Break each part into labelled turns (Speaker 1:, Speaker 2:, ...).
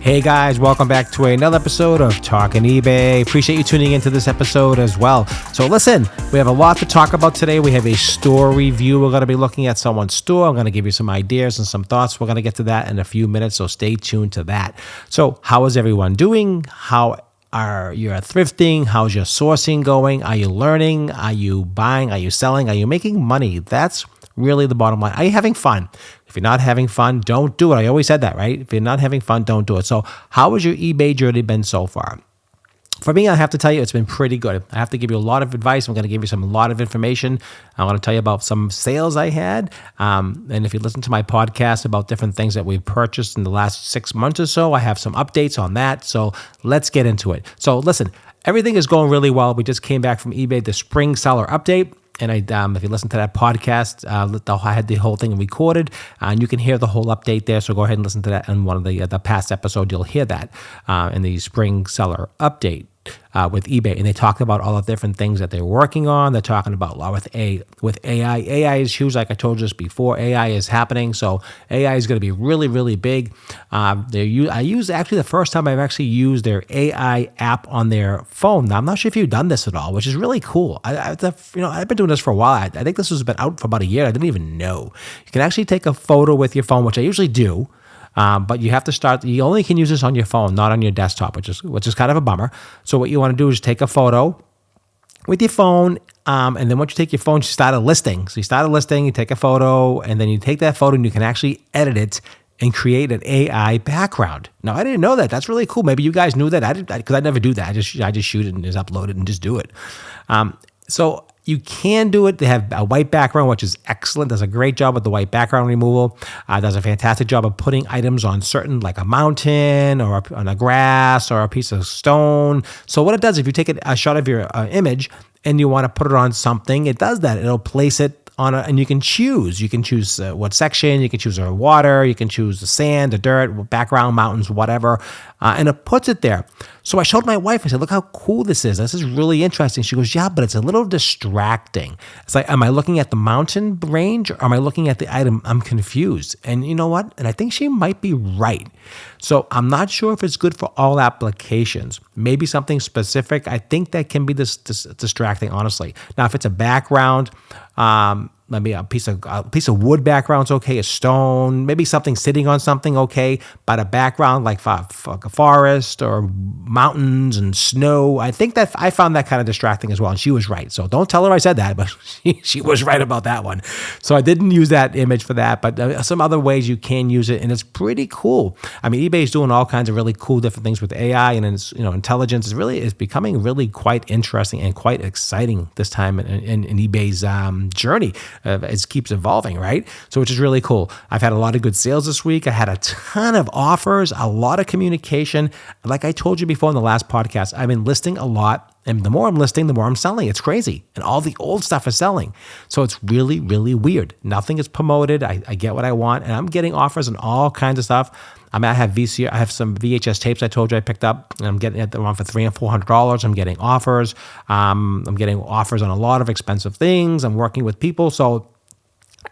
Speaker 1: Hey guys, welcome back to another episode of Talking eBay. Appreciate you tuning into this episode as well. So listen, we have a lot to talk about today. We have a store review. We're going to be looking at someone's store. I'm going to give you some ideas and some thoughts. We're going to get to that in a few minutes, so stay tuned to that. So how is everyone doing? How are you thrifting? How's your sourcing going? Are you learning? Are you buying? Are you selling? Are you making money? That's really the bottom line. Are you having fun? If you're not having fun, don't do it. I always said that, right? If you're not having fun, don't do it. So how has your eBay journey been so far? For me, I have to tell you, it's been pretty good. I have to give you a lot of advice. I'm going to give you a lot of information. I want to tell you about some sales I had. And if you listen to my podcast about different things that we've purchased in the last 6 months or so, I have some updates on that. So let's get into it. So listen, everything is going really well. We just came back from eBay, the spring seller update. And if you listen to that podcast, I had the whole thing recorded, and you can hear the whole update there. So go ahead and listen to that in one of the past episodes. You'll hear that in the spring seller update with eBay. And they talked about all the different things that they're working on. They're talking about a lot with AI. AI is huge, like I told you just before. AI is happening, so AI is going to be really, really big. I used actually the first time I've actually used their AI app on their phone. Now I'm not sure if you've done this at all, which is really cool. I've been doing this for a while. I think this has been out for about a year. I didn't even know. You can actually take a photo with your phone, which I usually do. But you have to start. You only can use this on your phone, not on your desktop, which is kind of a bummer. So what you want to do is take a photo with your phone, and then once you take your phone, you start a listing. So you start a listing, you take a photo, and then you take that photo and you can actually edit it and create an AI background. Now I didn't know that. That's really cool. Maybe you guys knew that. Because I never do that. I just shoot it and just upload it and just do it. So you can do it. They have a white background, which is excellent. Does a great job with the white background removal. Does a fantastic job of putting items on certain, like a mountain or on a grass or a piece of stone. So what it does, if you take a shot of your image and you want to put it on something, it does that. It'll place it on and you can choose. You can choose what section. You can choose the water. You can choose the sand, the dirt, background, mountains, whatever, and it puts it there. So I showed my wife. I said, "Look how cool this is. This is really interesting." She goes, "Yeah, but it's a little distracting." It's like, am I looking at the mountain range or am I looking at the item? I'm confused. And you know what? And I think she might be right. So I'm not sure if it's good for all applications. Maybe something specific. I think that can be this distracting, honestly. Now, if it's a background, maybe a piece of wood background's okay, a stone, maybe something sitting on something, okay, but a background like a forest or mountains and snow, I think that I found that kind of distracting as well, and she was right. So don't tell her I said that, but she was right about that one. So I didn't use that image for that, but some other ways you can use it, and it's pretty cool. I mean, eBay is doing all kinds of really cool different things with AI and its intelligence. Is becoming really quite interesting and quite exciting this time in eBay's journey. It keeps evolving, right? So which is really cool. I've had a lot of good sales this week. I had a ton of offers, a lot of communication. Like I told you before in the last podcast, I've been listing a lot. And the more I'm listing, the more I'm selling. It's crazy. And all the old stuff is selling. So it's really, really weird. Nothing is promoted. I get what I want. And I'm getting offers on all kinds of stuff. I have some VHS tapes I told you I picked up. And I'm getting them on for $300 and $400. I'm getting offers. I'm getting offers on a lot of expensive things. I'm working with people. So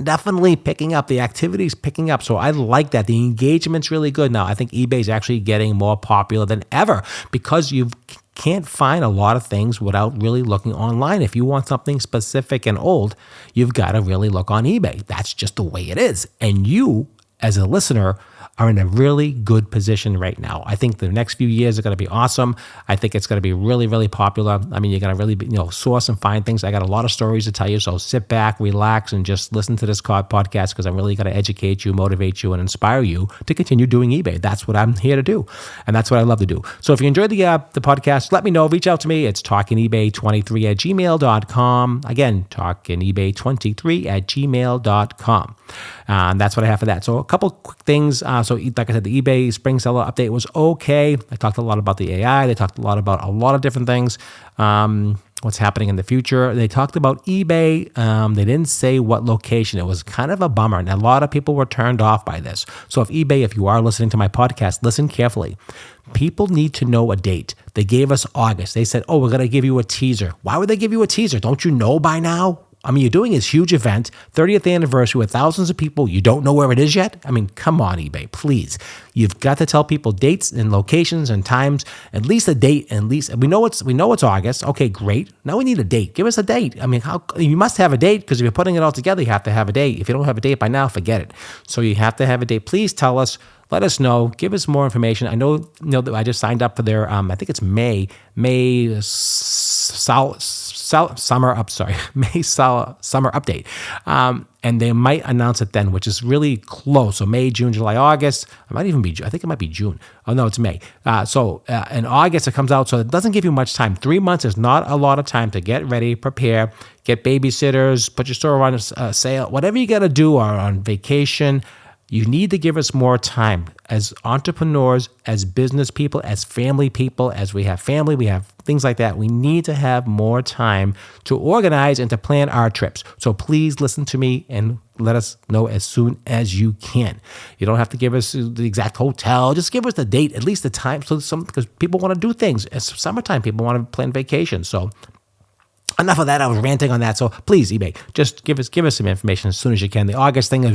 Speaker 1: definitely picking up. The activity's picking up. So I like that. The engagement's really good. Now, I think eBay's actually getting more popular than ever because you can't find a lot of things without really looking online. If you want something specific and old, you've got to really look on eBay. That's just the way it is. And you, as a listener, are in a really good position right now. I think the next few years are going to be awesome. I think it's going to be really, really popular. I mean, you're going to really source and find things. I got a lot of stories to tell you, so sit back, relax, and just listen to this podcast because I'm really going to educate you, motivate you, and inspire you to continue doing eBay. That's what I'm here to do, and that's what I love to do. So if you enjoyed the podcast, let me know. Reach out to me. It's talkingebay23@gmail.com. Again, talkingebay23@gmail.com. And that's what I have for that. So a couple quick things. So like I said, the eBay spring seller update was okay. I talked a lot about the AI. They talked a lot about a lot of different things. What's happening in the future. They talked about eBay. They didn't say what location. It was kind of a bummer. And a lot of people were turned off by this. So if you are listening to my podcast, listen carefully. People need to know a date. They gave us August. They said, we're going to give you a teaser. Why would they give you a teaser? Don't you know by now? I mean, you're doing this huge event, 30th anniversary with thousands of people. You don't know where it is yet? I mean, come on, eBay, please. You've got to tell people dates and locations and times, at least a date, at least. We know it's August. Okay, great. Now we need a date. Give us a date. I mean, you must have a date, because if you're putting it all together, you have to have a date. If you don't have a date by now, forget it. So you have to have a date. Please tell us. Let us know. Give us more information. I know that I just signed up for their, I think it's May summer update. And they might announce it then, which is really close. So May, June, July, August. It might even be, I think it might be June. Oh, no, it's May. So in August it comes out. So it doesn't give you much time. 3 months is not a lot of time to get ready, prepare, get babysitters, put your store on a sale, whatever you got to do, or on vacation. You need to give us more time as entrepreneurs, as business people, as family people, as we have family, we have things like that. We need to have more time to organize and to plan our trips. So please listen to me and let us know as soon as you can. You don't have to give us the exact hotel. Just give us the date, at least the time. Because people want to do things. It's summertime. People want to plan vacations. So enough of that. I was ranting on that. So please, eBay, just give us some information as soon as you can. The August thing, it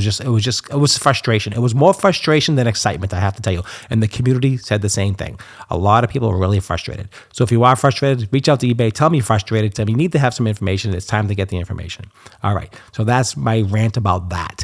Speaker 1: was frustration. It was more frustration than excitement, I have to tell you. And the community said the same thing. A lot of people were really frustrated. So if you are frustrated, reach out to eBay. Tell me you're frustrated. Tell me you need to have some information. It's time to get the information. All right. So that's my rant about that.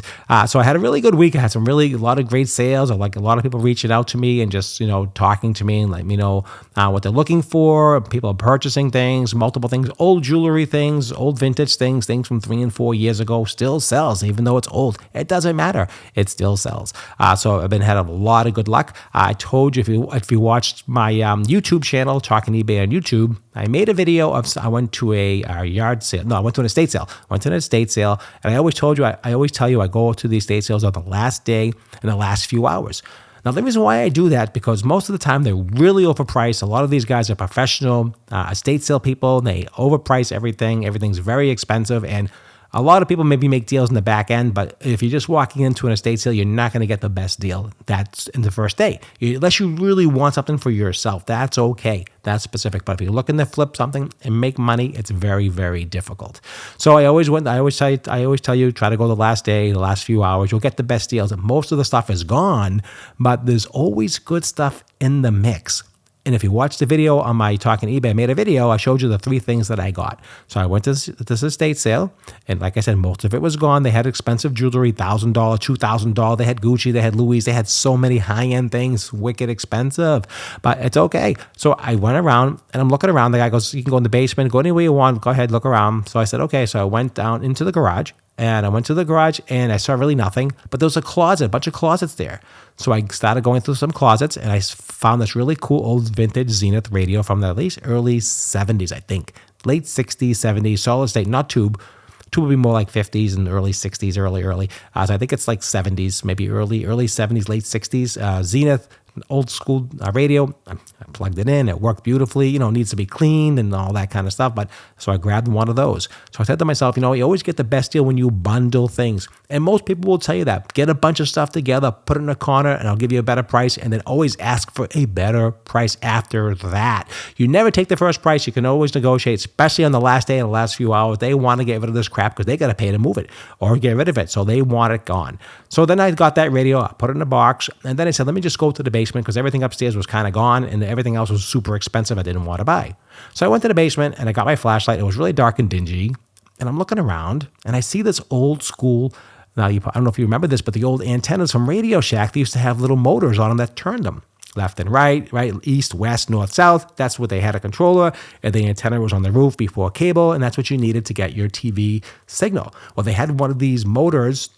Speaker 1: So I had a really good week. I had a lot of great sales. I like a lot of people reaching out to me and just, talking to me and letting me know what they're looking for. People are purchasing things, multiple things, old jewelry things, old vintage things from 3 and 4 years ago still sells, even though it's old. It doesn't matter. It still sells. So I've had a lot of good luck. I told you, if you watched my YouTube channel, Talking eBay on YouTube, I made a video I went to a yard sale. No, I went to an estate sale. And I always tell you, I go to the estate sales on the last day and the last few hours. Now, the reason why I do that, because most of the time they're really overpriced. A lot of these guys are professional estate sale people. They overprice everything. Everything's very expensive. And a lot of people maybe make deals in the back end, but if you're just walking into an estate sale, you're not going to get the best deal. That's in the first day. Unless you really want something for yourself, that's okay. That's specific. But if you're looking to flip something and make money, it's very, very difficult. So I always tell you, try to go the last day, the last few hours. You'll get the best deals. Most of the stuff is gone, but there's always good stuff in the mix. And if you watch the video on my Talking eBay, I made a video. I showed you the 3 things that I got. So I went to this estate sale, and like I said, most of it was gone. They had expensive jewelry, $1,000, $2,000. They had Gucci, they had Louis, they had so many high-end things, wicked expensive. But it's okay. So I went around, and I'm looking around. The guy goes, you can go in the basement, go anywhere you want. Go ahead, look around. So I said, okay. So I went down into the garage. And I went to the garage and I saw really nothing, but there was a bunch of closets there. So I started going through some closets and I found this really cool old vintage Zenith radio from the at least early 70s, I think. Late 60s, 70s, solid state, not tube. Tube would be more like 50s and early 60s, early. So I think it's like 70s, maybe early 70s, late 60s. Zenith, old school radio. I plugged it in. It worked beautifully. Needs to be cleaned and all that kind of stuff. But so I grabbed one of those. So I said to myself, you always get the best deal when you bundle things. And most people will tell you that. Get a bunch of stuff together, put it in a corner, and I'll give you a better price. And then always ask for a better price after that. You never take the first price. You can always negotiate, especially on the last day and the last few hours. They want to get rid of this crap because they got to pay to move it or get rid of it. So they want it gone. So then I got that radio, I put it in a box, and then I said, let me just go to the basement because everything upstairs was kind of gone and everything else was super expensive I didn't want to buy. So I went to the basement and I got my flashlight. It was really dark and dingy. And I'm looking around and I see this old school, now I don't know if you remember this, but the old antennas from Radio Shack, they used to have little motors on them that turned them left and right, east, west, north, south. That's what they had, a controller, and the antenna was on the roof before cable, and that's what you needed to get your TV signal. Well, they had one of these motors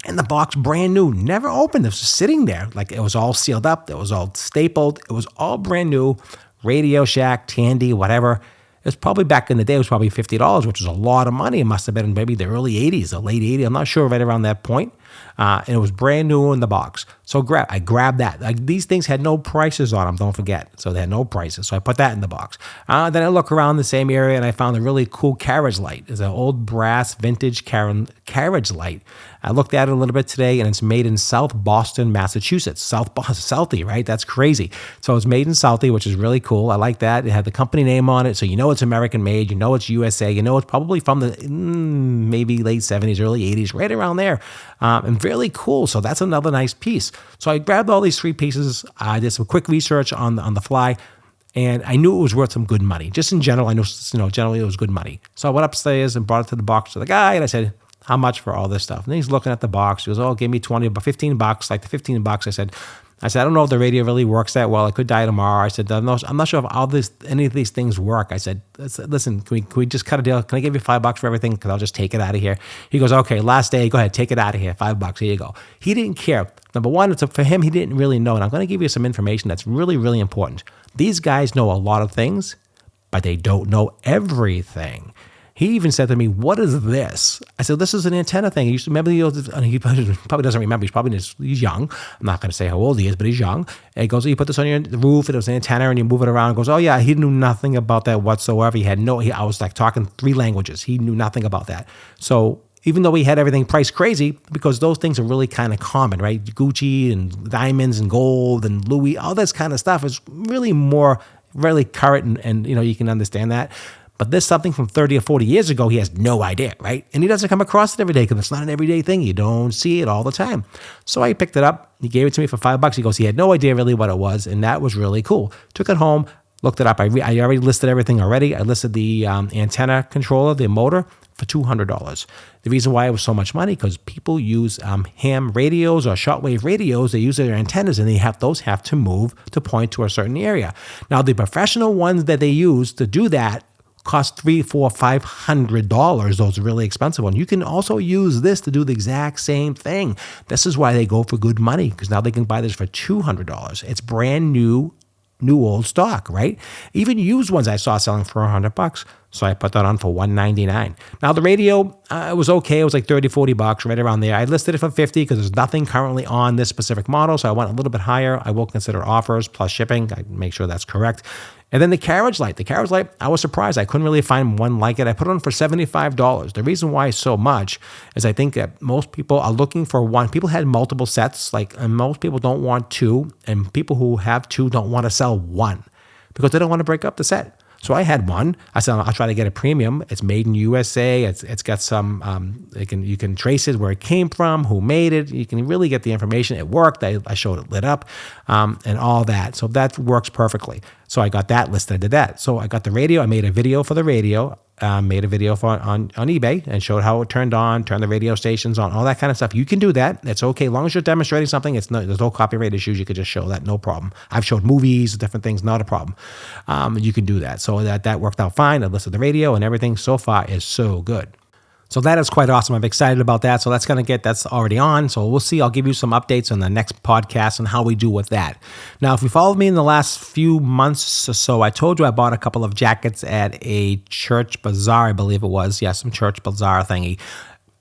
Speaker 1: in the box, brand new, never opened. It was just sitting there. Like it was all sealed up. It was all stapled. It was all brand new. Radio Shack, Tandy, whatever. It was probably back in the day, it was probably $50, which was a lot of money. It must have been in maybe the early 80s, the late 80s. I'm not sure, right around that point. And it was brand new in the box. So I grabbed that. Like, these things had no prices on them, don't forget. So they had no prices. So I put that in the box. Then I look around the same area and I found a really cool carriage light. It's an old brass vintage carriage light. I looked at it a little bit today, and it's made in South Boston, Massachusetts. Southie, right? That's crazy. So it's made in Southie, which is really cool. I like that. It had the company name on it, so you know it's American made. You know it's USA. You know it's probably from the maybe late 70s, early 80s, right around there. And really cool. So that's another nice piece. So I grabbed all these 3 pieces. I did some quick research on the fly. And I knew it was worth some good money. Just in general, I know, generally it was good money. So I went upstairs and brought it to the box to the guy, and I said, how much for all this stuff? And he's looking at the box. He goes, oh, give me 20, but 15 bucks. Like the 15 bucks, I said, I don't know if the radio really works that well. It could die tomorrow. I said, I'm not sure if any of these things work. I said, listen, can we just cut a deal? Can I give you $5 for everything? Because I'll just take it out of here. He goes, okay, last day, go ahead, take it out of here. $5, here you go. He didn't care. Number one, for him, he didn't really know. And I'm going to give you some information that's really, really important. These guys know a lot of things, but they don't know everything. He even said to me, what is this? I said, this is an antenna thing. He probably doesn't remember. He's young. I'm not going to say how old he is, but he's young. And he goes, you put this on your roof, it was an antenna, and you move it around. He goes, oh yeah, he knew nothing about that whatsoever. I was like talking 3 languages. He knew nothing about that. So even though we had everything priced crazy, because those things are really kind of common, right? Gucci and diamonds and gold and Louis, all this kind of stuff is really more really current and you can understand that. But this something from 30 or 40 years ago, he has no idea, right? And he doesn't come across it every day because it's not an everyday thing. You don't see it all the time. So I picked it up. He gave it to me for $5. He goes, he had no idea really what it was, and that was really cool. Took it home, looked it up. I already listed everything already. I listed the antenna controller, the motor, for $200. The reason why it was so much money, because people use ham radios or shortwave radios. They use their antennas, and those have to move to point to a certain area. Now, the professional ones that they use to do that cost $300, $400, $500. Those are really expensive ones. You can also use this to do the exact same thing. This is why they go for good money, because now they can buy this for $200. It's brand new old stock, right? Even used ones I saw selling for $100. So I put that on for $199. Now the radio, it was okay. It was like $30, $40, right around there. I listed it for $50 because there's nothing currently on this specific model. So I went a little bit higher. I will consider offers plus shipping. I make sure that's correct. And then the carriage light. The carriage light, I was surprised. I couldn't really find one like it. I put it on for $75. The reason why so much is I think that most people are looking for one. People had multiple sets, and most people don't want 2, and people who have 2 don't want to sell 1 because they don't want to break up the set. So I had one. I said, I'll try to get a premium. It's made in USA. It's got some, you can trace it where it came from, who made it. You can really get the information. It worked. I showed it lit up and all that. So that works perfectly. So I got that listed. I did that. So I got the radio. I made a video for the radio. Made a video on eBay and showed how it turned the radio stations on, all that kind of stuff. You can do that. It's okay. As long as you're demonstrating something, there's no copyright issues. You could just show that, no problem. I've showed movies, different things, not a problem. You can do that. So that worked out fine. I listed the radio and everything so far is so good. So that is quite awesome. I'm excited about that. So that's already on. So we'll see. I'll give you some updates on the next podcast on how we do with that. Now, if you followed me in the last few months or so, I told you I bought a couple of jackets at a church bazaar, I believe it was. Yeah, some church bazaar thingy.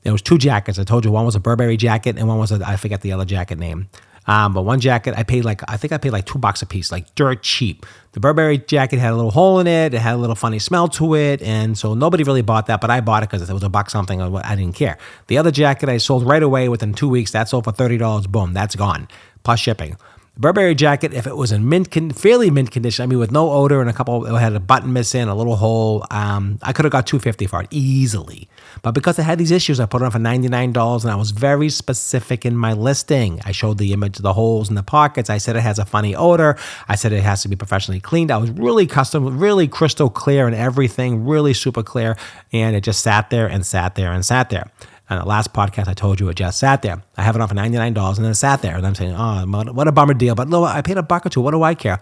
Speaker 1: There was 2 jackets. I told you one was a Burberry jacket and one was I forget the other jacket name. But one jacket, I paid like $2 a piece, like dirt cheap. The Burberry jacket had a little hole in it. It had a little funny smell to it. And so nobody really bought that, but I bought it because it was $1 something. I didn't care. The other jacket I sold right away within 2 weeks. That sold for $30. Boom, that's gone. Plus shipping. The Burberry jacket, if it was in fairly mint condition, with no odor and it had a button missing, a little hole, I could have got $250 for it easily. But because it had these issues, I put it on for $99, and I was very specific in my listing. I showed the image of the holes in the pockets. I said it has a funny odor. I said it has to be professionally cleaned. I was really really crystal clear and everything, really super clear, and it just sat there and sat there and sat there. And the last podcast, I told you it just sat there. I have it on for $99, and then it sat there. And I'm saying, oh, what a bummer deal. But no, I paid $1 or $2. What do I care?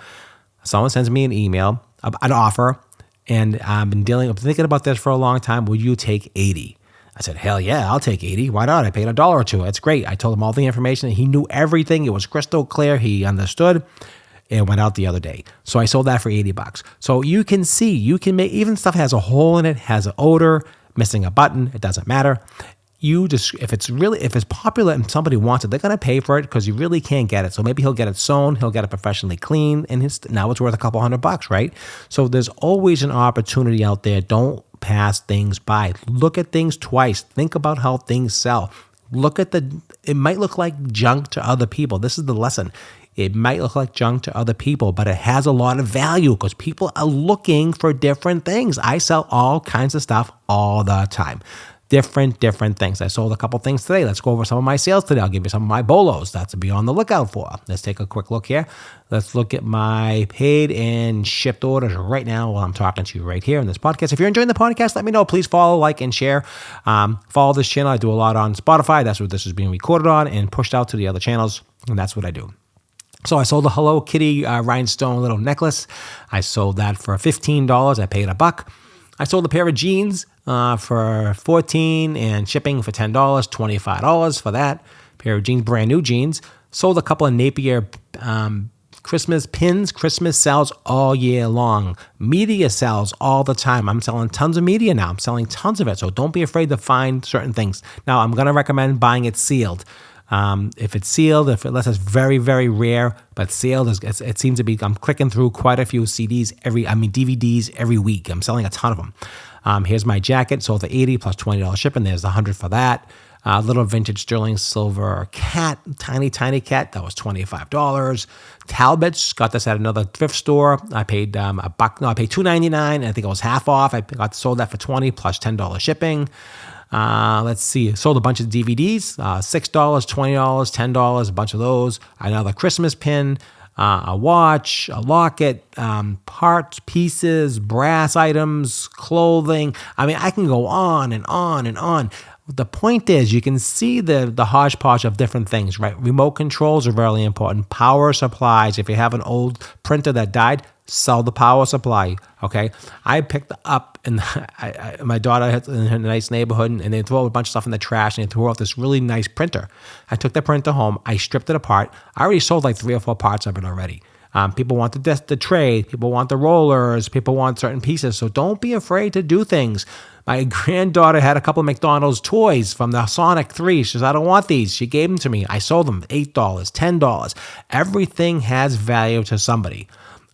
Speaker 1: Someone sends me an email, an offer, and I've been thinking about this for a long time. Will you take 80? I said, hell yeah, I'll take 80. Why not? I paid $1 or $2. It's great. I told him all the information. He knew everything. It was crystal clear. He understood. It went out the other day. So I sold that for $80. So you can see, you can make, even stuff has a hole in it, has an odor, missing a button, it doesn't matter. If it's popular and somebody wants it, they're going to pay for it because you really can't get it. So maybe he'll get it sewn, he'll get it professionally cleaned, and now it's worth a couple $100, right? So there's always an opportunity out there. Don't pass things by. Look at things twice. Think about how things sell. It might look like junk to other people. This is the lesson. It might look like junk to other people, but it has a lot of value because people are looking for different things. I sell all kinds of stuff all the time. Different things. I sold a couple things today. Let's go over some of my sales today. I'll give you some of my bolos. That's to be on the lookout for. Let's take a quick look here. Let's look at my paid and shipped orders right now while I'm talking to you right here in this podcast. If you're enjoying the podcast, let me know. Please follow, like, and share. Follow this channel. I do a lot on Spotify. That's what this is being recorded on and pushed out to the other channels. And that's what I do. So I sold a Hello Kitty rhinestone little necklace. I sold that for $15. I paid $1. I sold a pair of jeans for $14 and shipping for $10, $25 for that. Pair of jeans, brand new jeans. Sold a couple of Napier Christmas pins. Christmas sells all year long. Media sells all the time. I'm selling tons of media now. I'm selling tons of it. So don't be afraid to find certain things. Now, I'm going to recommend buying it sealed. If it's sealed, unless it's very, very rare, but sealed, it seems to be, I'm clicking through quite a few DVDs every week. I'm selling a ton of them. Here's my jacket, sold for $80 plus $20 shipping. There's $100 for that. Little vintage sterling silver cat, tiny cat. That was $25. Talbot's, got this at another thrift store. I paid I paid $2.99, and I think it was half off. I sold that for $20 plus $10 shipping. Let's see, sold a bunch of DVDs, $6, $20, $10, a bunch of those. Another Christmas pin, a watch, a locket, parts, pieces, brass items, clothing. I mean, I can go on and on and on. The point is, you can see the hodgepodge of different things, right? Remote controls are really important. Power supplies. If you have an old printer that died, sell the power supply, okay? I picked up, and my daughter has in a nice neighborhood, and they throw a bunch of stuff in the trash, and they threw out this really nice printer. I took the printer home. I stripped it apart. I already sold like 3 or 4 parts of it already. People want the tray. People want the rollers. People want certain pieces. So don't be afraid to do things. My granddaughter had a couple of McDonald's toys from the Sonic 3. She says, I don't want these. She gave them to me. I sold them $8, $10. Everything has value to somebody.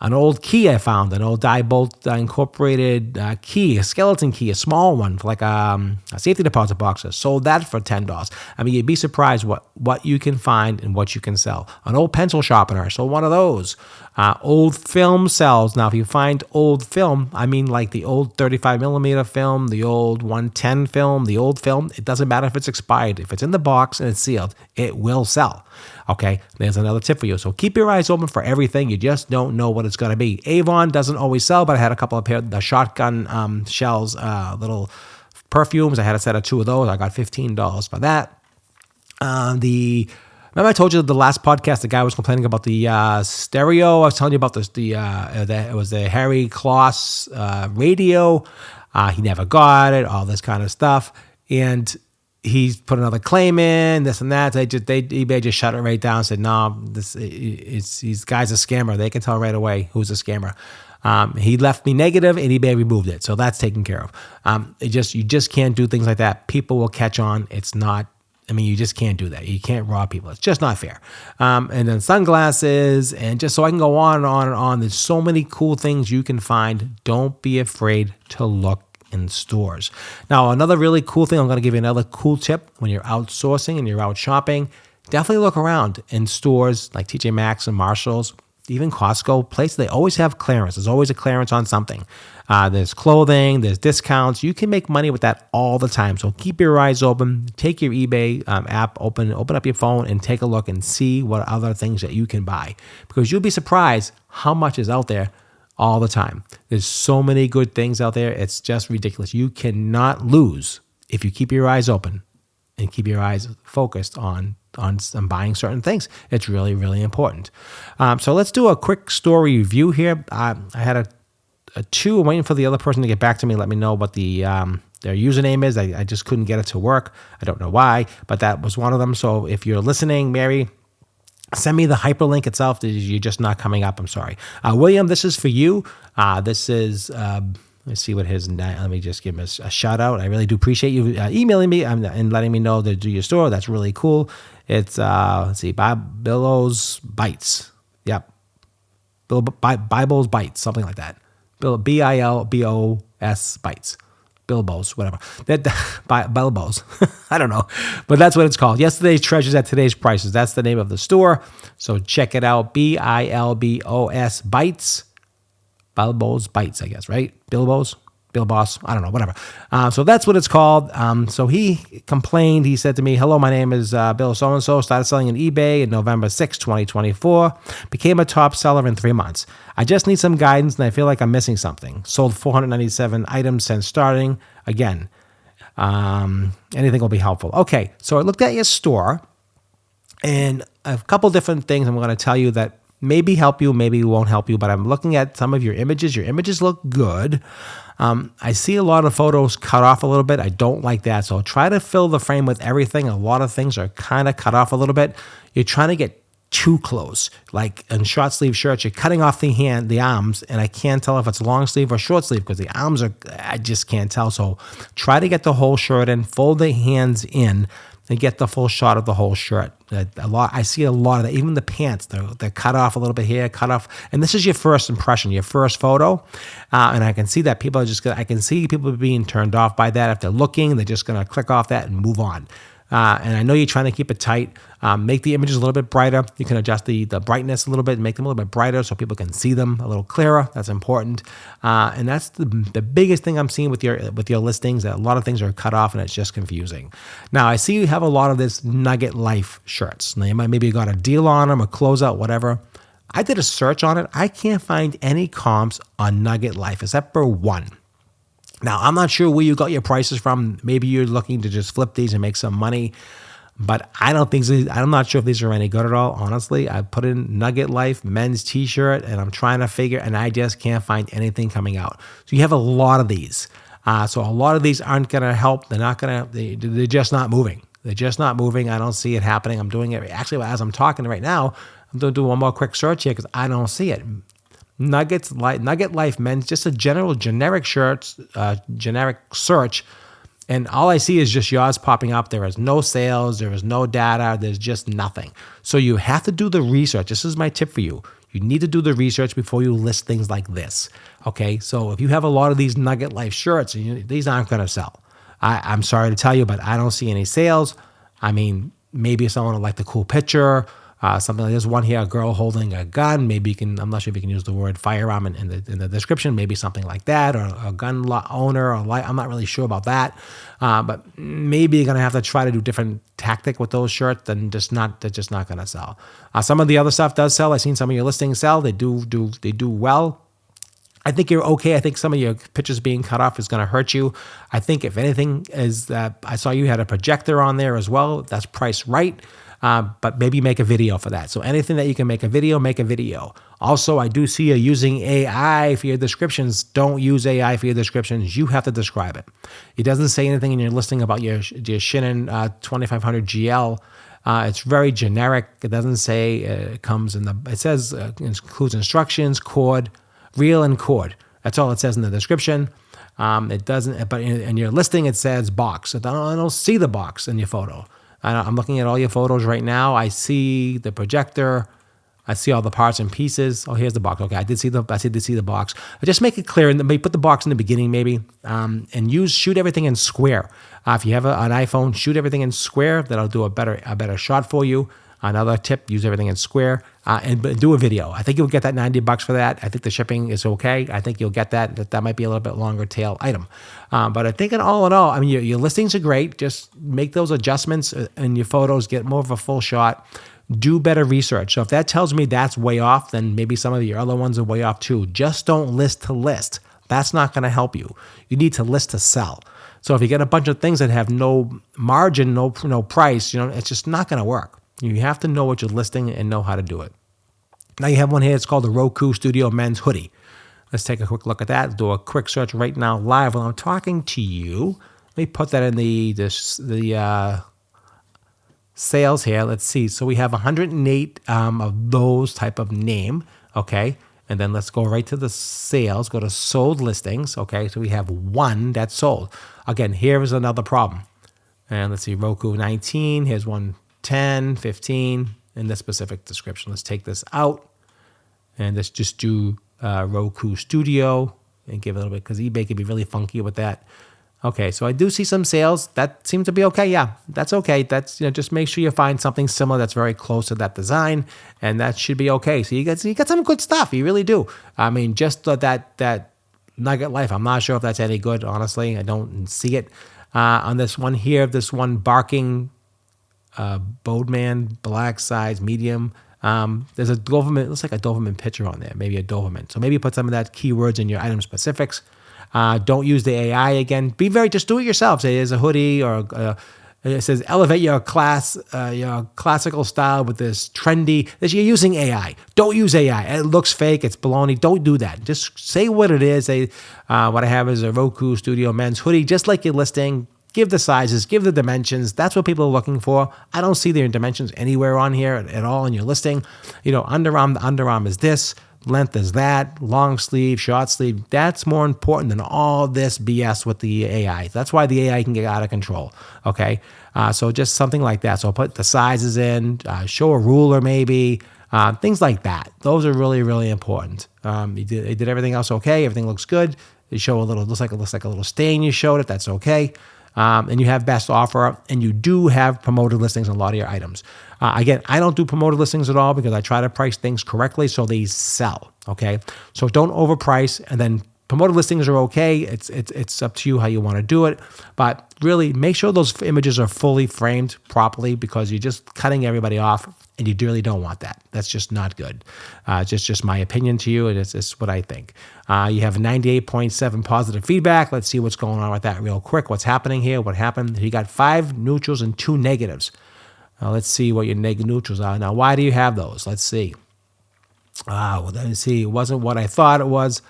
Speaker 1: An old key I found, an old die-bolt incorporated key, a skeleton key, a small one, for like a safety deposit box. I sold that for $10. I mean, you'd be surprised what you can find and what you can sell. An old pencil sharpener, I sold one of those. Old film sells. Now, if you find old film, I mean like the old 35 millimeter film, the old 110 film, the old film, it doesn't matter if it's expired. If it's in the box and it's sealed, it will sell. Okay, there's another tip for you. So keep your eyes open for everything. You just don't know what it's going to be. Avon doesn't always sell, but I had a couple of pair of the shotgun shells, little perfumes. I had a set of 2 of those. I got $15 for that. Remember I told you the last podcast, the guy was complaining about the stereo. I was telling you about it was the Harry Kloss radio. He never got it, all this kind of stuff. And he's put another claim in, this and that. eBay just shut it right down and said, no, these guy's a scammer. They can tell right away who's a scammer. He left me negative and eBay removed it. So that's taken care of. You just can't do things like that. People will catch on. You just can't do that. You can't rob people. It's just not fair. And then sunglasses, and just so I can go on and on and on. There's so many cool things you can find. Don't be afraid to look in stores. Now, another really cool thing, I'm going to give you another cool tip when you're outsourcing and you're out shopping. Definitely look around in stores like TJ Maxx and Marshalls, even Costco, places. They always have clearance. There's always a clearance on something. There's clothing, there's discounts. You can make money with that all the time. So keep your eyes open. Take your eBay app, open up your phone and take a look and see what other things that you can buy. Because you'll be surprised how much is out there all the time. There's so many good things out there. It's just ridiculous. You cannot lose if you keep your eyes open and keep your eyes focused on buying certain things. It's really, really important. So let's do a quick story review here. I had a 2. I'm waiting for the other person to get back to me. Let me know what their username is. I just couldn't get it to work. I don't know why, but that was one of them. So if you're listening, Mary, send me the hyperlink itself. You're just not coming up. I'm sorry. William, this is for you. This is, let's see what his name, let me just give him a shout out. I really do appreciate you emailing me and letting me know to do your store. That's really cool. It's, let's see, Billows Bites. Yep. Bible's Bites, something like that. Bilbos Bites. Bilbos, whatever. Bilbos. I don't know. But that's what it's called. Yesterday's treasures at today's prices. That's the name of the store. So check it out. Bilbos Bites. Bilbos Bites, I guess, right? Bilbos? Bilbos, I don't know, whatever. So that's what it's called. So he complained. He said to me, hello, my name is Bill so-and-so. Started selling on eBay in November 6, 2024. Became a top seller in 3 months. I just need some guidance, and I feel like I'm missing something. Sold 497 items since starting. Again, anything will be helpful. Okay, so I looked at your store, and a couple different things I'm going to tell you that maybe help you, maybe won't help you, but I'm looking at some of your images. Your images look good. I see a lot of photos cut off a little bit. I don't like that. So try to fill the frame with everything. A lot of things are kind of cut off a little bit. You're trying to get too close. Like in short sleeve shirts, you're cutting off the arms, and I can't tell if it's long sleeve or short sleeve because the arms I just can't tell. So try to get the whole shirt in, fold the hands in, and get the full shot of the whole shirt. I see a lot of that. Even the pants, they're cut off a little bit here, cut off. And this is your first impression, your first photo. And I can see that people are I can see people being turned off by that. If they're looking, they're just going to click off that and move on. And I know you're trying to keep it tight. Make the images a little bit brighter. You can adjust the brightness a little bit, make them a little bit brighter so people can see them a little clearer. That's important. And that's the biggest thing I'm seeing with your listings. That a lot of things are cut off and it's just confusing. Now, I see you have a lot of this Nugget Life shirts. Now, you might maybe got a deal on them, a closeout, whatever. I did a search on it. I can't find any comps on Nugget Life except for one. Now, I'm not sure where you got your prices from. Maybe you're looking to just flip these and make some money, but I'm not sure if these are any good at all, honestly. I put in Nugget Life men's t-shirt, and I'm trying to figure, and I just can't find anything coming out. So you have a lot of these. So a lot of these aren't going to help. They're just not moving. They're just not moving. I don't see it happening. I'm doing it. Actually, as I'm talking right now, I'm going to do one more quick search here because I don't see it. Nugget Life men's, just a generic shirts, generic search, and all I see is just yours popping up. There is no sales, there is no data, there's just nothing. So you have to do the research. This is my tip for you. You need to do the research before you list things like this. Okay, so if you have a lot of these Nugget Life shirts, these aren't going to sell. I'm sorry to tell you, but I don't see any sales. I mean, maybe someone will like the cool picture. Something like this one here, a girl holding a gun. Maybe you can, I'm not sure if you can use the word firearm in the description, maybe something like that, or a gun owner, I'm not really sure about that. But maybe you're going to have to try to do different tactic with those shirts, they're just not going to sell. Some of the other stuff does sell. I've seen some of your listings sell. They do well. I think you're okay. I think some of your pictures being cut off is going to hurt you. I think if anything is that I saw you had a projector on there as well. That's priced right. But maybe make a video for that. So anything that you can make a video, make a video. Also, I do see you using AI for your descriptions. Don't use AI for your descriptions. You have to describe it. It doesn't say anything in your listing about your Shannon 2500 GL. It's very generic. It doesn't say it comes in it says includes instructions, cord, reel and cord. That's all it says in the description. It doesn't, but in your listing, it says box. I don't see the box in your photo. I'm looking at all your photos right now. I see the projector. I see all the parts and pieces. Oh, here's the box. Okay, I did see the box. But just make it clear, and maybe put the box in the beginning, maybe, and shoot everything in square. If you have an iPhone, shoot everything in square. That'll do a better shot for you. Another tip: use everything in square, and do a video. I think you'll get that $90 for that. I think the shipping is okay. I think you'll get that. That might be a little bit longer tail item, but I think in all, I mean, your listings are great. Just make those adjustments in your photos. Get more of a full shot. Do better research. So if that tells me that's way off, then maybe some of your other ones are way off too. Just don't list to list. That's not going to help you. You need to list to sell. So if you get a bunch of things that have no margin, no price, it's just not going to work. You have to know what you're listing and know how to do it. Now you have one here. It's called the Roku Studio Men's Hoodie. Let's take a quick look at that. Do a quick search right now live while I'm talking to you. Let me put that in the sales here. Let's see. So we have 108 of those type of name. Okay. And then let's go right to the sales. Go to sold listings. Okay. So we have one that's sold. Again, here is another problem. And let's see. Roku 19. Here's one. 10, 15 in this specific description. Let's take this out and let's just do Roku Studio and give it a little bit because eBay can be really funky with that. Okay, so I do see some sales. That seems to be okay. Yeah, that's okay. That's, just make sure you find something similar that's very close to that design, and that should be okay. So you got some good stuff. You really do. I mean, just that Nugget Life. I'm not sure if that's any good. Honestly, I don't see it on this one here. This one barking Bodeman, black size, medium. There's a Doberman. It looks like a Doberman picture on there. Maybe a Doberman. So maybe put some of that keywords in your item specifics. Don't use the AI again. Just do it yourself. Say there's a hoodie or it says elevate your classical style with this trendy. That you're using AI. Don't use AI. It looks fake. It's baloney. Don't do that. Just say what it is. Say what I have is a Roku Studio men's hoodie, just like your listing. Give the sizes, give the dimensions. That's what people are looking for. I don't see their dimensions anywhere on here at all in your listing. Underarm, the underarm is this. Length is that, long sleeve, short sleeve. That's more important than all this BS with the AI. That's why the AI can get out of control, okay? So just something like that. So put the sizes in, show a ruler maybe, things like that. Those are really, really important. You did everything else okay. Everything looks good. You show looks like a little stain you showed it. That's okay. And you have best offer, and you do have promoted listings on a lot of your items. Again, I don't do promoted listings at all because I try to price things correctly so they sell, okay? So don't overprice, and then promoted listings are okay. It's up to you how you want to do it, but really make sure those images are fully framed properly because you're just cutting everybody off, and you really don't want that. That's just not good. It's just my opinion to you, and it's what I think. You have 98.7 positive feedback. Let's see what's going on with that real quick. What's happening here? What happened? You got 5 neutrals and 2 negatives. Let's see what your neutrals are. Now, why do you have those? Let's see. Let's see. It wasn't what I thought it was.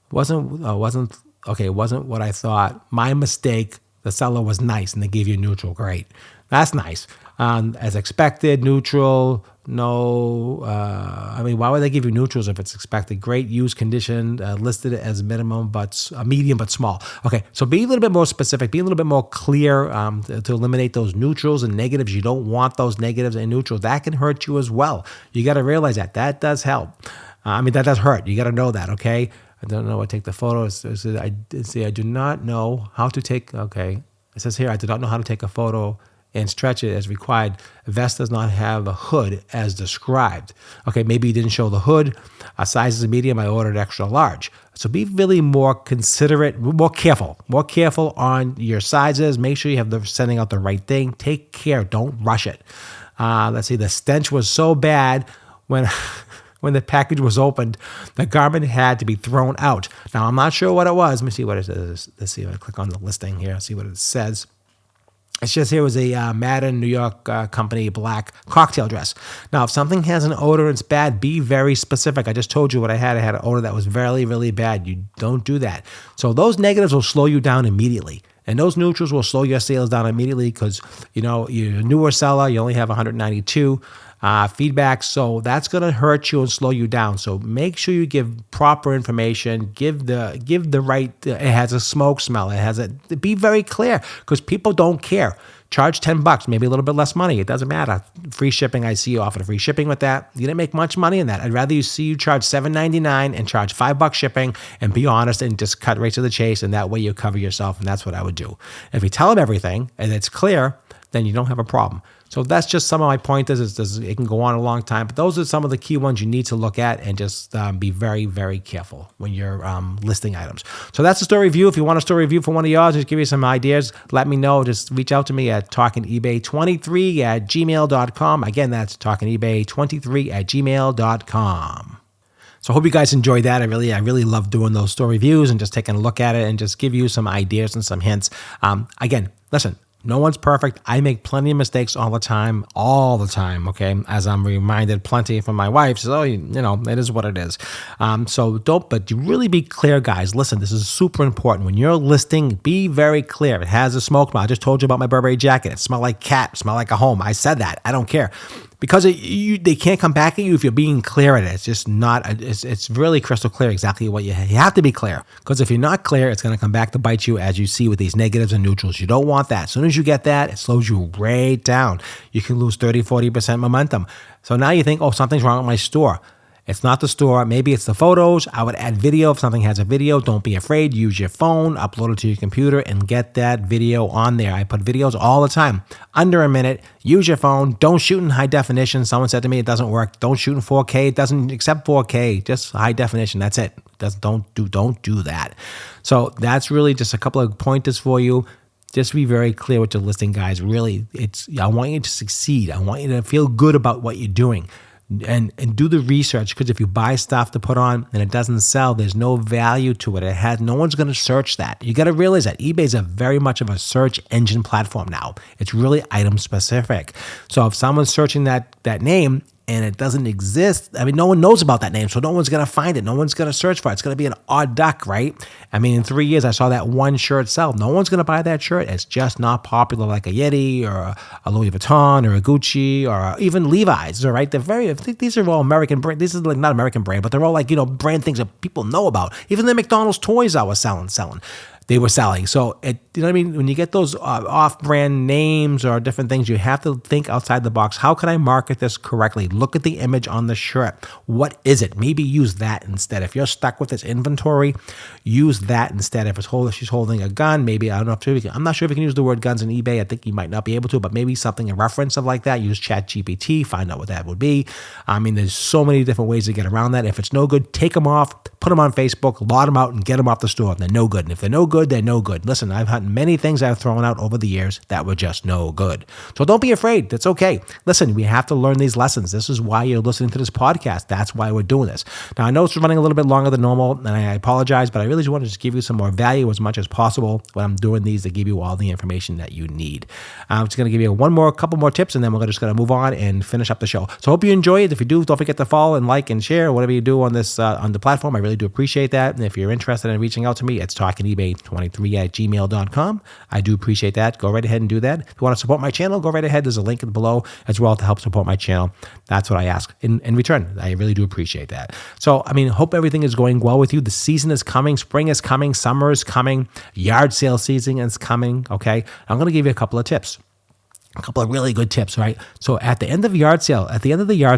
Speaker 1: It wasn't what I thought. My mistake. The seller was nice and they gave you neutral. Great. That's nice. As expected, neutral, no. Why would they give you neutrals if it's expected? Great use condition, listed as minimum, but medium, but small. Okay, so be a little bit more specific, be a little bit more clear to eliminate those neutrals and negatives. You don't want those negatives and neutrals. That can hurt you as well. You got to realize that. That does help. That does hurt. You got to know that, okay? I don't know how to take the photo. I do not know how to take, okay. It says here, I do not know how to take a photo and stretch it as required. Vest does not have a hood as described. Okay, maybe you didn't show the hood. Size is medium, I ordered extra large. So be really more considerate, more careful on your sizes. Make sure you have sending out the right thing. Take care, don't rush it. Let's see, the stench was so bad when the package was opened, the garment had to be thrown out. Now, I'm not sure what it was. Let me see what it is. Let's see if I click on the listing here, see what it says. It's just here was a Madden, New York company black cocktail dress. Now, if something has an odor and it's bad, be very specific. I just told you what I had. I had an odor that was very, really bad. You don't do that. So those negatives will slow you down immediately. And those neutrals will slow your sales down immediately because, you're a newer seller. You only have 192 feedback. So that's going to hurt you and slow you down. So make sure you give proper information. Give the right, it has a smoke smell. Be very clear because people don't care. Charge $10, maybe a little bit less money. It doesn't matter. Free shipping, I see you offer free shipping with that. You didn't make much money in that. I'd rather you see you charge $7.99 and charge $5 shipping and be honest and just cut right to the chase. And that way you cover yourself. And that's what I would do. If you tell them everything and it's clear, then you don't have a problem. So that's just some of my pointers. It can go on a long time, but those are some of the key ones you need to look at and just be very, very careful when you're listing items. So that's a store review. If you want a store review for one of yours, just give you some ideas. Let me know. Just reach out to me at talkingebay23@gmail.com. Again, that's talkingebay23@gmail.com. So I hope you guys enjoyed that. I really love doing those store reviews and just taking a look at it and just give you some ideas and some hints. Again, listen. No one's perfect. I make plenty of mistakes all the time, okay? As I'm reminded plenty from my wife, so, it is what it is. But you really be clear, guys. Listen, this is super important. When you're listing, be very clear. It has a smoke smell. I just told you about my Burberry jacket. It smelled like cat, smelled like a home. I said that. I don't care. Because they can't come back at you if you're being clear at it. It's just not, it's really crystal clear exactly what you have to be clear. Because if you're not clear, it's going to come back to bite you as you see with these negatives and neutrals. You don't want that. As soon as you get that, it slows you right down. You can lose 30, 40% momentum. So now you think, something's wrong with my store. It's not the store. Maybe it's the photos. I would add video. If something has a video, don't be afraid. Use your phone, upload it to your computer, and get that video on there. I put videos all the time. Under a minute. Use your phone. Don't shoot in high definition. Someone said to me it doesn't work. Don't shoot in 4K. It doesn't accept 4K. Just high definition. That's it. Don't do that. So that's really just a couple of pointers for you. Just be very clear with your listing, guys. Really, I want you to succeed. I want you to feel good about what you're doing. And do the research, because if you buy stuff to put on and it doesn't sell, there's no value to it. No one's going to search that. You got to realize that eBay is very much of a search engine platform now. It's really item specific. So if someone's searching that name and it doesn't exist, I mean, no one knows about that name, so no one's going to find it. No one's going to search for it. It's going to be an odd duck, right? I mean, in 3 years, I saw that one shirt sell. No one's going to buy that shirt. It's just not popular like a Yeti or a Louis Vuitton or a Gucci or even Levi's, all right? I think these are all American brand. This is like not American brand, but they're all like, brand things that people know about. Even the McDonald's toys I was selling. They were selling. So, you know what I mean? When you get those off-brand names or different things, you have to think outside the box. How can I market this correctly? Look at the image on the shirt. What is it? Maybe use that instead. If you're stuck with this inventory, use that instead. If she's holding a gun, maybe, I'm not sure if you can use the word guns in eBay. I think you might not be able to, but maybe something in reference of like that. Use ChatGPT, find out what that would be. I mean, there's so many different ways to get around that. If it's no good, take them off, put them on Facebook, lot them out, and get them off the store. They're no good. And if they're no good, they're no good. Listen, I've had many things I've thrown out over the years that were just no good. So don't be afraid. That's okay. Listen, we have to learn these lessons. This is why you're listening to this podcast. That's why we're doing this. Now, I know it's running a little bit longer than normal, and I apologize, but I really just want to just give you some more value as much as possible when I'm doing these to give you all the information that you need. I'm just going to give you a couple more tips, and then we're just going to move on and finish up the show. So I hope you enjoy it. If you do, don't forget to follow and like and share whatever you do on this on the platform. I really do appreciate that. And if you're interested in reaching out to me, it's talkingebay23@gmail.com. I do appreciate that. Go right ahead and do that. If you want to support my channel, go right ahead. There's a link below as well to help support my channel. That's what I ask in return. I really do appreciate that. So, I mean, hope everything is going well with you. The season is coming. Spring is coming. Summer is coming. Yard sale season is coming. Okay. I'm going to give you a couple of tips. A couple of really good tips, right? So at the end of the yard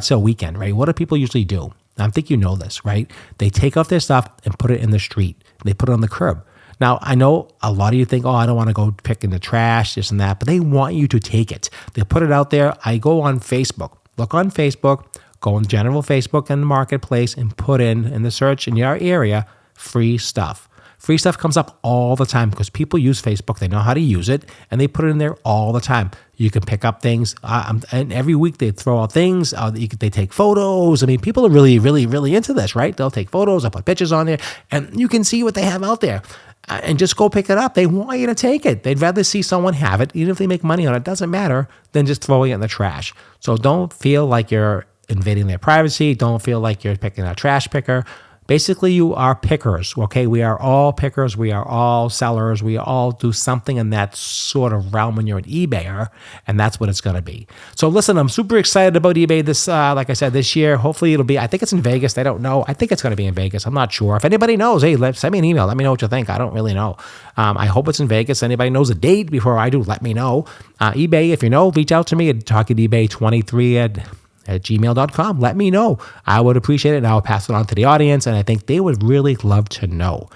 Speaker 1: sale weekend, right? What do people usually do? I think you know this, right? They take off their stuff and put it in the street. They put it on the curb. Now, I know a lot of you think, I don't want to go pick in the trash, this and that, but they want you to take it. They put it out there. I go on Facebook. Look on Facebook, go on general Facebook and the marketplace and put in the search in your area, free stuff. Free stuff comes up all the time because people use Facebook. They know how to use it, and they put it in there all the time. You can pick up things, and every week they throw out things. They take photos. I mean, people are really, really, really into this, right? They'll take photos, they'll put pictures on there, and you can see what they have out there. And just go pick it up. They want you to take it. They'd rather see someone have it, even if they make money on it. Doesn't matter, than just throwing it in the trash. So don't feel like you're invading their privacy. Don't feel like you're picking a trash picker. Basically, you are pickers, okay? We are all pickers. We are all sellers. We all do something in that sort of realm when you're an eBayer, and that's what it's going to be. So listen, I'm super excited about eBay this, like I said, this year. Hopefully it'll be, I think it's in Vegas. I don't know. I think it's going to be in Vegas. I'm not sure. If anybody knows, hey, send me an email. Let me know what you think. I don't really know. I hope it's in Vegas. Anybody knows the date before I do, let me know. eBay, if you know, reach out to me at talkingebay23 at gmail.com. Let me know. I would appreciate it, and I'll pass it on to the audience, and I think they would really love to know.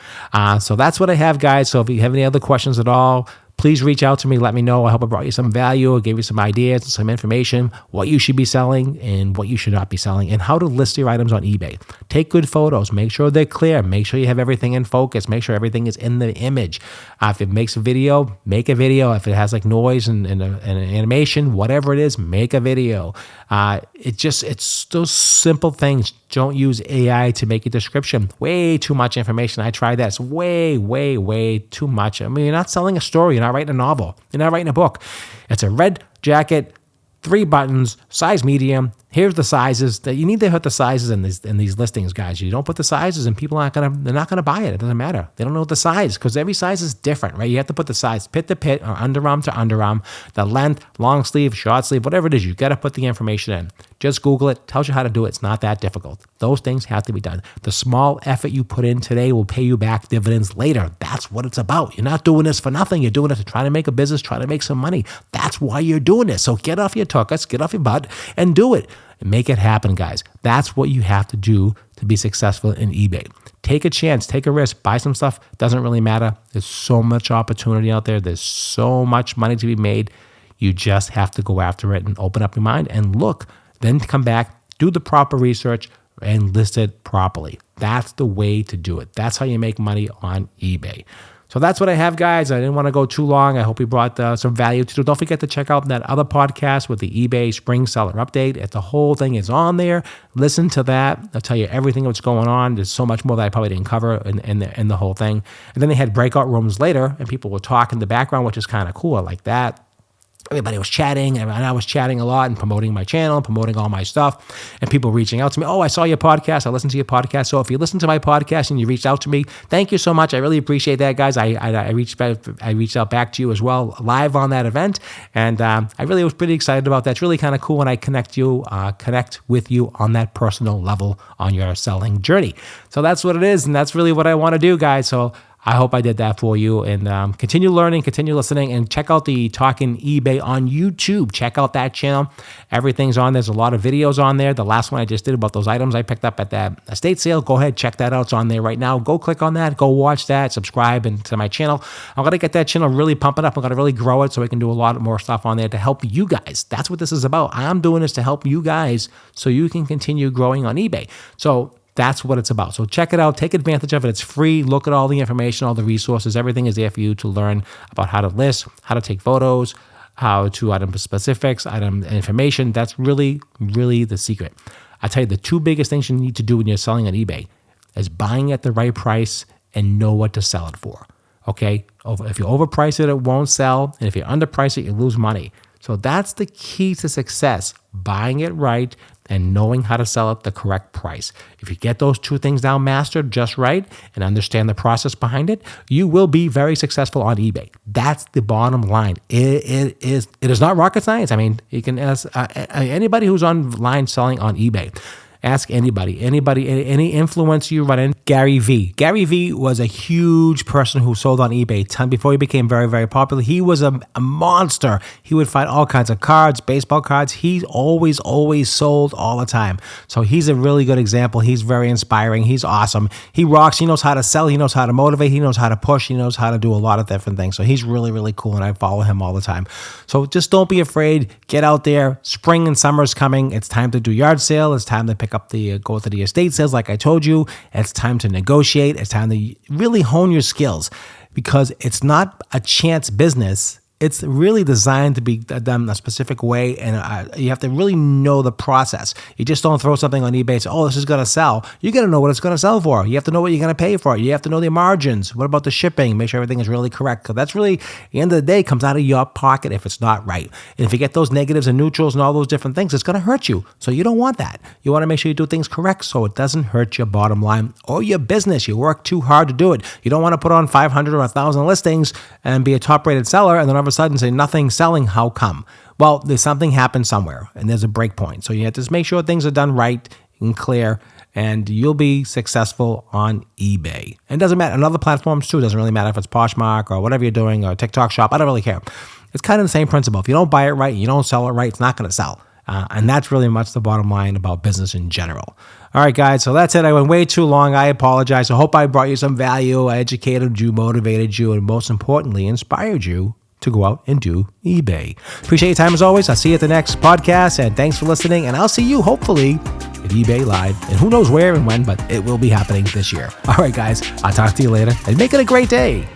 Speaker 1: So that's what I have, guys. So if you have any other questions at all, please reach out to me. Let me know. I hope I brought you some value. I gave you some ideas and some information, what you should be selling and what you should not be selling, and how to list your items on eBay. Take good photos. Make sure they're clear. Make sure you have everything in focus. Make sure everything is in the image. If it makes a video, make a video. If it has like noise and an animation, whatever it is, make a video. It's those simple things. Don't use AI to make a description. Way too much information. I tried that. It's way, way, way too much. I mean, you're not selling a story. You're not writing a novel. You're not writing a book. It's a red jacket, 3 buttons, size medium. Here's the sizes that you need to put the sizes in these listings, guys. You don't put the sizes, and people they're not gonna buy it. It doesn't matter. They don't know the size because every size is different, right? You have to put the size pit to pit or underarm to underarm, the length, long sleeve, short sleeve, whatever it is. You got to put the information in. Just Google it. Tells you how to do it. It's not that difficult. Those things have to be done. The small effort you put in today will pay you back dividends later. That's what it's about. You're not doing this for nothing. You're doing it to try to make a business, try to make some money. That's why you're doing this. So get off your tuchus, get off your butt, and do it. and make it happen, guys. That's what you have to do to be successful in eBay. Take a chance, take a risk, buy some stuff. Doesn't really matter. There's so much opportunity out there. There's so much money to be made. You just have to go after it and open up your mind and look, then come back, do the proper research, and list it properly. That's the way to do it. That's how you make money on eBay. So that's what I have, guys. I didn't want to go too long. I hope we brought some value to it. Don't forget to check out that other podcast with the eBay Spring Seller Update. The whole thing is on there. Listen to that. I'll tell you everything that's going on. There's so much more that I probably didn't cover in the whole thing. And then they had breakout rooms later, and people would talk in the background, which is kind of cool. I like that. Everybody was chatting, and I was chatting a lot and promoting my channel, promoting all my stuff, and people reaching out to me. Oh, I saw your podcast. I listened to your podcast. So if you listen to my podcast and you reached out to me, thank you so much. I really appreciate that, guys. I reached out back to you as well live on that event, and I really was pretty excited about that. It's really kind of cool when I connect with you on that personal level on your selling journey. So that's what it is, and that's really what I want to do, guys. So I hope I did that for you, and continue learning, continue listening, and check out the Talking eBay on YouTube. Check out that channel. Everything's on. There's a lot of videos on there. The last one I just did about those items I picked up at that estate sale, go ahead, check that out. It's on there right now. Go click on that. Go watch that. Subscribe to my channel. I'm going to get that channel really pumping up. I'm going to really grow it so I can do a lot more stuff on there to help you guys. That's what this is about. I'm doing this to help you guys so you can continue growing on eBay. So that's what it's about. So check it out. Take advantage of it. It's free. Look at all the information, all the resources. Everything is there for you to learn about how to list, how to take photos, how to item specifics, item information. That's really, really the secret. I tell you, the two biggest things you need to do when you're selling on eBay is buying at the right price and know what to sell it for. Okay? If you overprice it, it won't sell. And if you underprice it, you lose money. So that's the key to success, buying it right and knowing how to sell it the correct price. If you get those two things down mastered just right and understand the process behind it, you will be very successful on eBay. That's the bottom line. It is not rocket science. I mean, you can ask anybody who's online selling on eBay. Ask anybody, any influence you run in. Gary Vee. Gary Vee was a huge person who sold on eBay before he became very, very popular. He was a monster. He would find all kinds of cards, baseball cards. He always sold all the time. So he's a really good example. He's very inspiring. He's awesome. He rocks. He knows how to sell. He knows how to motivate. He knows how to push. He knows how to do a lot of different things. So he's really, really cool, and I follow him all the time. So just don't be afraid. Get out there. Spring and summer is coming. It's time to do yard sale. It's time to go to the estate sales like I told you. It's time to negotiate. It's time to really hone your skills, because it's not a chance business. It's really designed to be done a specific way, and you have to really know the process. You just don't throw something on eBay and say, oh, this is going to sell. You got to know what it's going to sell for. You have to know what you're going to pay for it. You have to know the margins. What about the shipping? Make sure everything is really correct, because that's really, at the end of the day, comes out of your pocket if it's not right. And if you get those negatives and neutrals and all those different things, it's going to hurt you. So you don't want that. You want to make sure you do things correct so it doesn't hurt your bottom line or your business. You work too hard to do it. You don't want to put on 500 or 1,000 listings and be a top-rated seller, and then all of a sudden say nothing selling. How come? Well, there's something happened somewhere, and there's a break point. So you have to just make sure things are done right and clear, and you'll be successful on eBay. And it doesn't matter. On other platforms too. It doesn't really matter if it's Poshmark or whatever you're doing, or TikTok Shop. I don't really care. It's kind of the same principle. If you don't buy it right and you don't sell it right, it's not going to sell. And that's really much the bottom line about business in general. All right, guys, so that's it. I went way too long. I apologize. I hope I brought you some value. I educated you, motivated you, and most importantly, inspired you to go out and do eBay. Appreciate your time as always. I'll see you at the next podcast, and thanks for listening. And I'll see you hopefully at eBay Live, and who knows where and when, but it will be happening this year. All right, guys, I'll talk to you later, and make it a great day.